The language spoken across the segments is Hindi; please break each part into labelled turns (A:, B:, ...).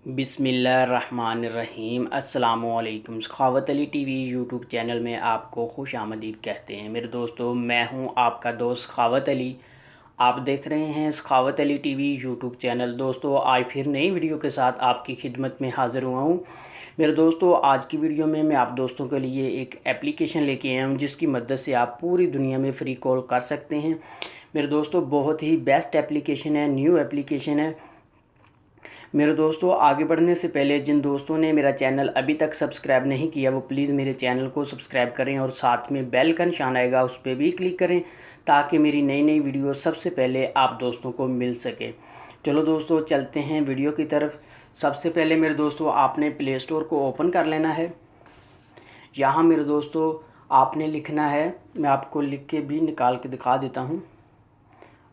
A: बिस्मिल्लाहिर्रहमानिर्रहीम अस्सलामुअलैकुम। सखावत अली टीवी यूट्यूब चैनल में आपको खुश आमदीद कहते हैं। मेरे दोस्तों, मैं हूं आपका दोस्त सखावत अली। आप देख रहे हैं सखावत अली टीवी यूट्यूब चैनल। दोस्तों, आज फिर नई वीडियो के साथ आपकी खिदमत में हाज़िर हुआ हूं। मेरे दोस्तों, आज की वीडियो में मैं आप दोस्तों के लिए एक एप्लीकेशन लेके आया हूं जिसकी मदद से आप पूरी दुनिया में फ़्री कॉल कर सकते हैं। मेरे दोस्तों, बहुत ही बेस्ट एप्लीकेशन है, न्यू एप्लीकेशन है। मेरे दोस्तों, आगे बढ़ने से पहले जिन दोस्तों ने मेरा चैनल अभी तक सब्सक्राइब नहीं किया वो प्लीज़ मेरे चैनल को सब्सक्राइब करें और साथ में बेल का निशान आएगा उस पर भी क्लिक करें ताकि मेरी नई नई वीडियो सबसे पहले आप दोस्तों को मिल सके। चलो दोस्तों, चलते हैं वीडियो की तरफ। सबसे पहले मेरे दोस्तों, आपने प्ले स्टोर को ओपन कर लेना है। यहाँ मेरे दोस्तों आपने लिखना है, मैं आपको लिख के भी निकाल के दिखा देता हूँ।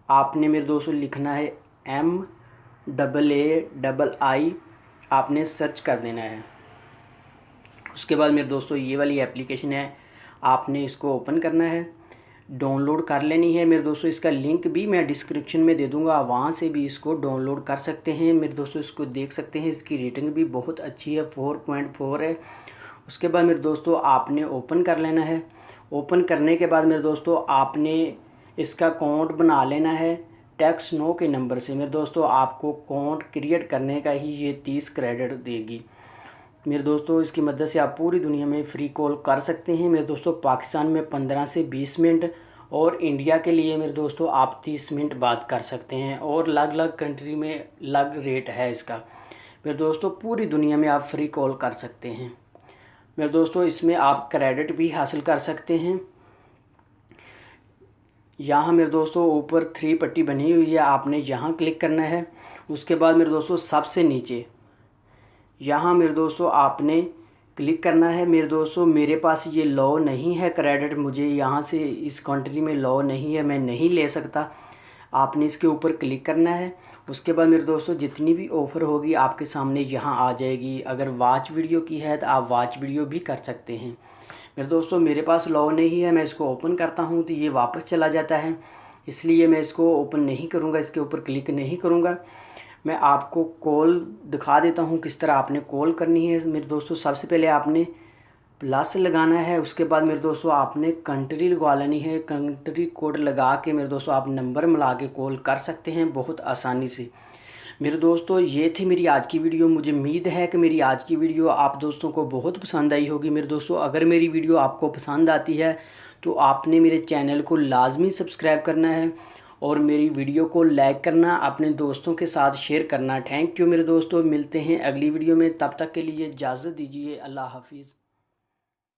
A: आपने मेरे दोस्तों लिखना है MAAI, आपने सर्च कर देना है। उसके बाद मेरे दोस्तों ये वाली एप्लीकेशन है, आपने इसको ओपन करना है, डाउनलोड कर लेनी है। मेरे दोस्तों, इसका लिंक भी मैं डिस्क्रिप्शन में दे दूंगा, वहाँ से भी इसको डाउनलोड कर सकते हैं। मेरे दोस्तों, इसको देख सकते हैं, इसकी रेटिंग भी बहुत अच्छी है, 4.4 है। उसके बाद मेरे दोस्तों आपने ओपन कर लेना है। ओपन करने के बाद मेरे दोस्तों आपने इसका अकाउंट बना लेना है टैक्स नो के नंबर से। मेरे दोस्तों, आपको अकाउंट क्रिएट करने का ही ये 30 क्रेडिट देगी। मेरे दोस्तों, इसकी मदद से आप पूरी दुनिया में फ़्री कॉल कर सकते हैं। मेरे दोस्तों, पाकिस्तान में 15 से 20 मिनट और इंडिया के लिए मेरे दोस्तों आप 30 मिनट बात कर सकते हैं और अलग अलग कंट्री में अलग रेट है इसका। मेरे दोस्तों, पूरी दुनिया में आप फ़्री कॉल कर सकते हैं। मेरे दोस्तों, इसमें आप क्रेडिट भी हासिल कर सकते हैं। यहाँ मेरे दोस्तों ऊपर 3 पट्टी बनी हुई है, आपने यहाँ क्लिक करना है। उसके बाद मेरे दोस्तों सबसे नीचे यहाँ मेरे दोस्तों आपने क्लिक करना है। मेरे दोस्तों, मेरे पास ये लॉ नहीं है क्रेडिट, मुझे यहाँ से इस कंट्री में लॉ नहीं है, मैं नहीं ले सकता। आपने इसके ऊपर क्लिक करना है। उसके बाद मेरे दोस्तों जितनी भी ऑफ़र होगी आपके सामने यहाँ आ जाएगी। अगर वॉच वीडियो की है तो आप वॉच वीडियो भी कर सकते हैं। मेरे दोस्तों, मेरे पास लॉ नहीं है, मैं इसको ओपन करता हूँ तो ये वापस चला जाता है, इसलिए मैं इसको ओपन नहीं करूँगा, इसके ऊपर क्लिक नहीं करूँगा। मैं आपको कॉल दिखा देता हूँ किस तरह आपने कॉल करनी है। मेरे दोस्तों, सबसे पहले आपने प्लस लगाना है। उसके बाद मेरे दोस्तों आपने कंट्री लगवा लेनी है। कंट्री कोड लगा के मेरे दोस्तों आप नंबर मिला के कॉल कर सकते हैं बहुत आसानी से। मेरे दोस्तों, ये थी मेरी आज की वीडियो। मुझे उम्मीद है कि मेरी आज की वीडियो आप दोस्तों को बहुत पसंद आई होगी। मेरे दोस्तों, अगर मेरी वीडियो आपको पसंद आती है तो आपने मेरे चैनल को लाजमी सब्सक्राइब करना है और मेरी वीडियो को लाइक करना, अपने दोस्तों के साथ शेयर करना। थैंक यू मेरे दोस्तों, मिलते हैं अगली वीडियो में, तब तक के लिए इजाज़त दीजिए। अल्लाह हाफिज़।